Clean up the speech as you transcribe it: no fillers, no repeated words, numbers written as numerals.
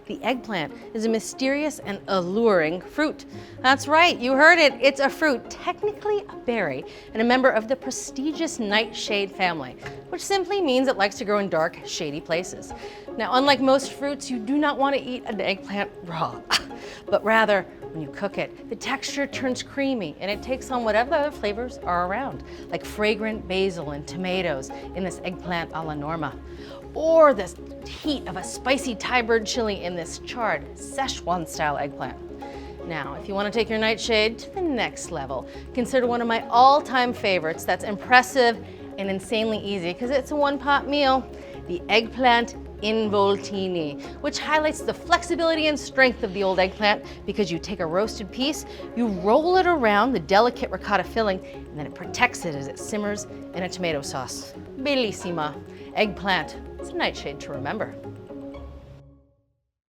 The eggplant is a mysterious and alluring fruit. That's right, you heard it. It's a fruit, technically a berry, and a member of the prestigious nightshade family, which simply means it likes to grow in dark, shady places. Now, unlike most fruits, you do not want to eat an eggplant raw, but rather, when you cook it, the texture turns creamy and it takes on whatever other flavors are around, like fragrant basil and tomatoes in this eggplant a la Norma, or the heat of a spicy Thai bird chili in this charred Szechuan-style eggplant. Now, if you want to take your nightshade to the next level, consider one of my all-time favorites that's impressive and insanely easy because it's a one-pot meal, the eggplant involtini, which highlights the flexibility and strength of the old eggplant because you take a roasted piece, you roll it around the delicate ricotta filling, and then it protects it as it simmers in a tomato sauce. Bellissima. Eggplant. It's a nightshade to remember.